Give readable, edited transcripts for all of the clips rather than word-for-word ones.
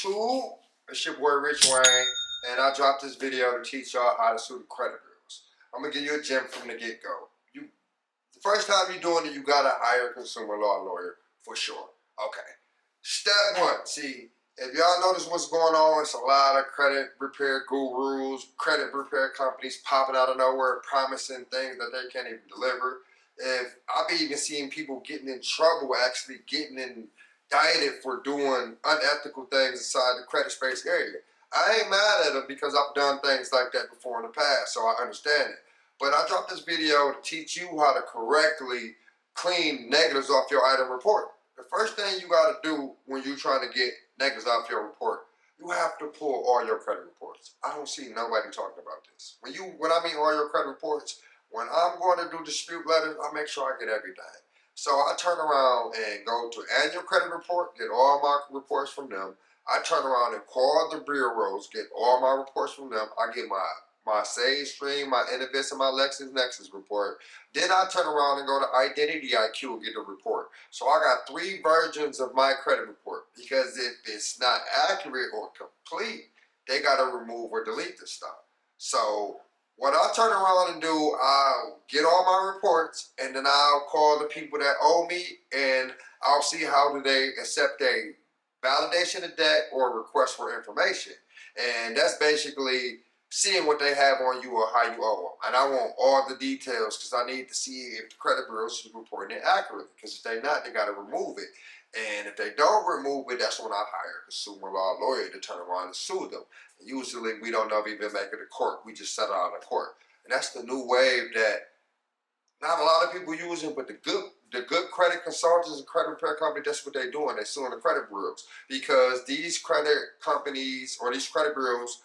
YouTube, it's your boy Rich Wayne, and I dropped this video to teach y'all how to sue the credit bureaus. I'm gonna give you a gem from the get-go. The first time you're doing it, you gotta hire a consumer law lawyer for sure. Okay. Step one, see, if y'all notice what's going on, it's a lot of credit repair gurus, credit repair companies popping out of nowhere, promising things that they can't even deliver. If I've even seen people getting in trouble, actually getting indicted for doing unethical things inside the credit space area. I ain't mad at them because I've done things like that before in the past, so I understand it. But I dropped this video to teach you how to correctly clean negatives off your item report. The first thing you got to do when you're trying to get negatives off your report, you have to pull all your credit reports. I don't see nobody talking about this. When I mean all your credit reports, when I'm going to do dispute letters, I make sure I get everything. So I turn around and go to annual credit report, get all my reports from them. I turn around and call the bureaus, get all my reports from them. I get my Sage Stream, my Innovis, and my LexisNexis report. Then I turn around and go to Identity IQ and get the report. So I got 3 versions of my credit report, because if it's not accurate or complete, they got to remove or delete this stuff. So what I'll turn around and do, I'll get all my reports, and then I'll call the people that owe me, and I'll see how do they accept a validation of debt or request for information. And that's basically seeing what they have on you or how you owe them. And I want all the details because I need to see if the credit bureau is reporting it accurately. Because if they're not, they got to remove it. And if they don't remove it, that's when I hire a consumer law lawyer to turn around and sue them. And usually we don't know if even make it to court. We just settle out of court. And that's the new wave that not a lot of people using, but the good credit consultants and credit repair companies, that's what they're doing. They're suing the credit bureaus because these credit companies or these credit bureaus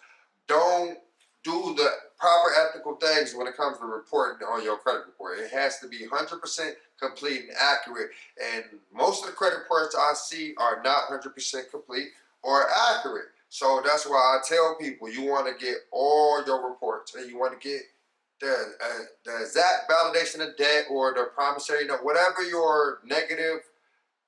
don't do the proper ethical things when it comes to reporting on your credit report. It has to be 100% complete and accurate. And most of the credit reports I see are not 100% complete or accurate. So that's why I tell people you want to get all your reports and you want to get the exact validation of debt or the promissory note, whatever your negative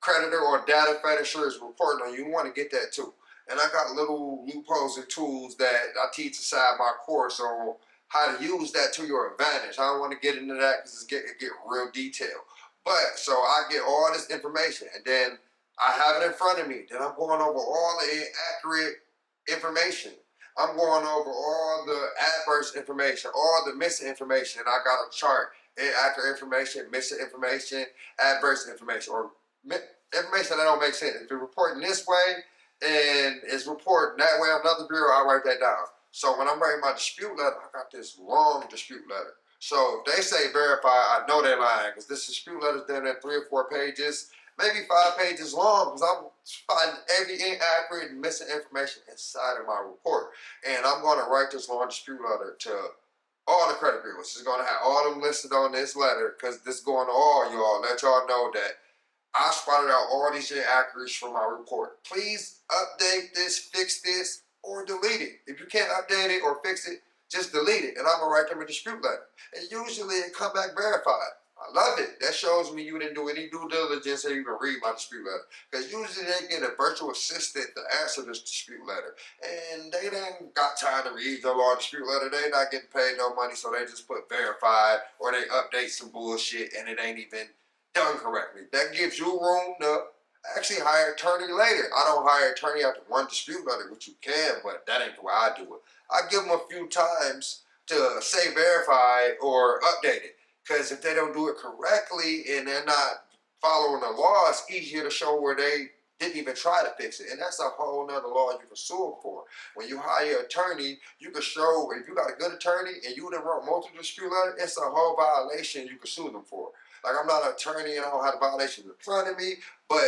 creditor or data finisher is reporting on, you want to get that too. And I got little loopholes and tools that I teach inside my course on how to use that to your advantage. I don't want to get into that because it get real detailed. But so I get all this information and then I have it in front of me. Then I'm going over all the inaccurate information. I'm going over all the adverse information, all the missing information. I got a chart: inaccurate information, missing information, adverse information, or information that don't make sense. If you're reporting this way and it's reporting that way on another bureau, I write that down. So when I'm writing my dispute letter, I got this long dispute letter. So if they say verify, I know they're lying because this dispute letter is down there 3 or 4 pages, maybe 5 pages long, because I'm finding every inaccurate and missing information inside of my report. And I'm going to write this long dispute letter to all the credit bureaus. It's going to have all of them listed on this letter because this is going to all y'all. Let y'all know that I spotted out all these inaccuracies from my report. Please update this, fix this, or delete it. If you can't update it or fix it, just delete it. And I'm going to write them a dispute letter. And usually it come back verified. I love it. That shows me you didn't do any due diligence or you can read my dispute letter. Because usually they get a virtual assistant to answer this dispute letter. And they ain't got time to read your long dispute letter. They not getting paid no money, so they just put verified or they update some bullshit and it ain't even done correctly. That gives you room to actually hire an attorney later. I don't hire an attorney after one dispute letter, which you can, but that ain't the way I do it. I give them a few times to say verify or update it. Because if they don't do it correctly and they're not following the law, it's easier to show where they didn't even try to fix it. And that's a whole nother law you can sue them for. When you hire an attorney, you can show, if you got a good attorney and you done wrote multiple dispute letters, it's a whole violation you can sue them for. Like, I'm not an attorney and I don't have the violations in front of me, but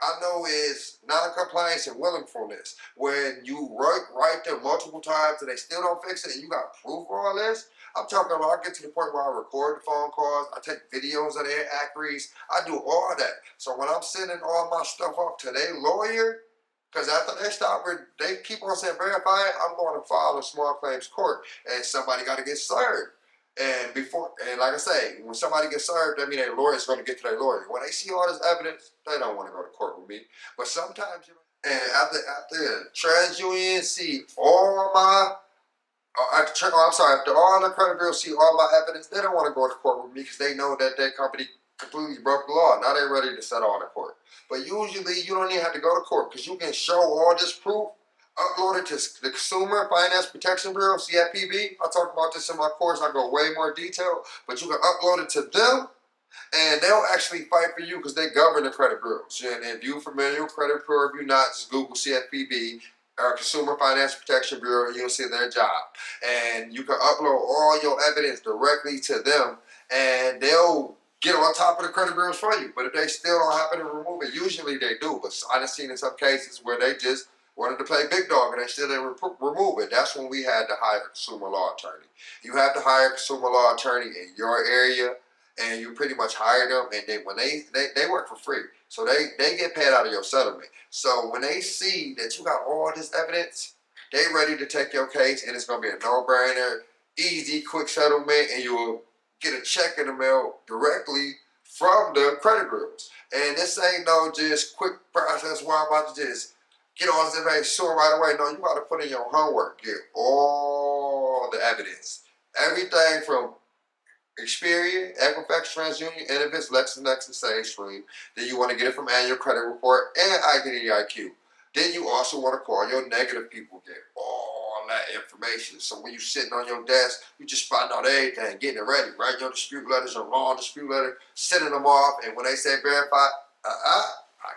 I know it's non-compliance and willfulness. When you write them multiple times and they still don't fix it and you got proof of all this, I'm talking about I get to the point where I record the phone calls, I take videos of their inaccuracies, I do all that. So when I'm sending all my stuff off to their lawyer, because after they keep on saying verify it, I'm going to file a small claims court and somebody got to get served. And like I say, when somebody gets served, that means their lawyer is going to get to their lawyer. When they see all this evidence, they don't want to go to court with me. But sometimes, And after TransUnion see all my, after all the credit bureaus see all my evidence, they don't want to go to court with me because they know that their company completely broke the law. Now they're ready to settle on the court. But usually you don't even have to go to court because you can show all this proof, upload it to the Consumer Finance Protection Bureau, CFPB. I talk about this in my course. I go way more detail, but you can upload it to them and they'll actually fight for you because they govern the credit bureaus. And if you're familiar with credit bureau, if you're not, just Google CFPB or Consumer Finance Protection Bureau, you'll see their job. And you can upload all your evidence directly to them, and they'll get on top of the credit bureaus for you. But if they still don't happen to remove it, usually they do. But I've seen in some cases where they just wanted to play big dog and they still didn't remove it. That's when we had to hire a consumer law attorney. You have to hire a consumer law attorney in your area, and you pretty much hire them, and they when they work for free, so they get paid out of your settlement. So when they see that you got all this evidence, they ready to take your case, and it's gonna be a no-brainer, easy, quick settlement, and you'll get a check in the mail directly from the credit bureaus. And this ain't no just quick process where I'm about to just get all this information soon right away. No, you got to put in your homework, get all the evidence, everything from Experian, Equifax, TransUnion, Innovis, LexisNexis, SageStream. Then you want to get it from annual credit report and Identity IQ. Then you also want to call your negative people, get all that information. So when you're sitting on your desk, you just spotting out everything, getting it ready, writing your dispute letters, your long dispute letter, sending them off, and when they say verify, I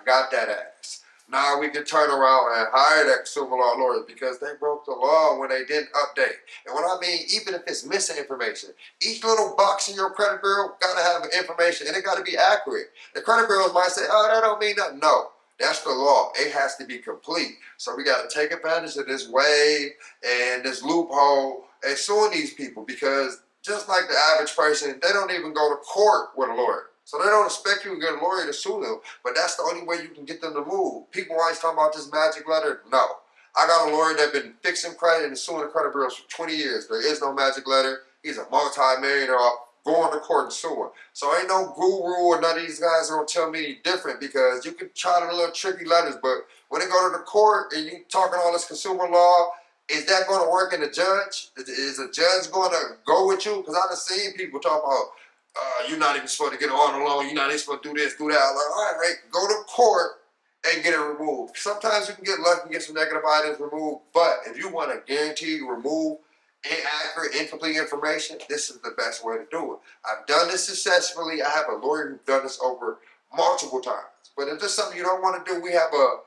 got that ass. Now we can turn around and hire that consumer law lawyer because they broke the law when they didn't update. And what I mean, even if it's missing information, each little box in your credit bureau got to have information, and it got to be accurate. The credit bureaus might say, oh, that don't mean nothing. No, that's the law. It has to be complete. So we got to take advantage of this wave and this loophole and suing these people, because just like the average person, they don't even go to court with a lawyer. So they don't expect you to get a lawyer to sue them, but that's the only way you can get them to move. People always talking about this magic letter. No. I got a lawyer that's been fixing credit and suing the credit bureaus for 20 years. There is no magic letter. He's a multi-millionaire going to court and suing. So ain't no guru or none of these guys are going to tell me any different, because you can try the little tricky letters, but when they go to the court and you talking all this consumer law, is that going to work in the judge? Is the judge going to go with you? Because I've seen people talk about, you're not even supposed to get an auto loan, you're not even supposed to do this, do that. I'm like, all right, go to court and get it removed. Sometimes you can get lucky and get some negative items removed, but if you want to guarantee remove inaccurate, incomplete information, this is the best way to do it. I've done this successfully. I have a lawyer who's done this over multiple times. But if there's something you don't want to do, we have a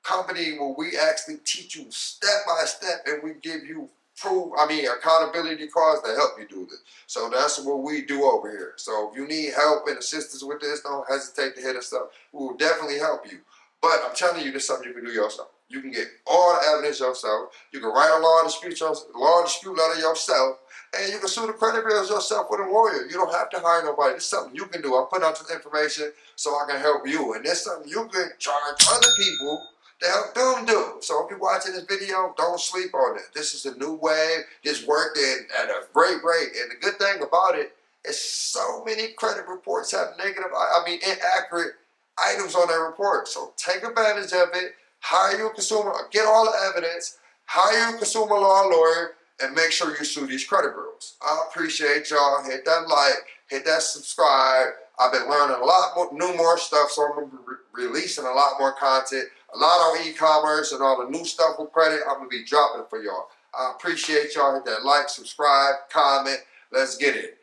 company where we actually teach you step by step, and we give you accountability cards to help you do this. So that's what we do over here. So if you need help and assistance with this, don't hesitate to hit us up. We will definitely help you. But I'm telling you, this is something you can do yourself. You can get all the evidence yourself. You can write a law dispute letter yourself, and you can sue the credit bureaus yourself with a lawyer. You don't have to hire nobody. It's something you can do. I'm putting out this information so I can help you, and it's something you can charge other people to help them do. So if you're watching this video, don't sleep on it. This is a new wave. It's working at a great rate. And the good thing about it is so many credit reports have inaccurate items on their report. So take advantage of it. Hire your consumer, get all the evidence, hire your consumer law lawyer, and make sure you sue these credit bureaus. I appreciate y'all. Hit that like, hit that subscribe. I've been learning a lot more stuff, so I'm going to be releasing a lot more content, a lot on e-commerce and all the new stuff with credit. I'm going to be dropping it for y'all. I appreciate y'all. Hit that like, subscribe, comment. Let's get it.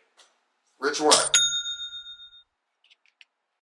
Rich One.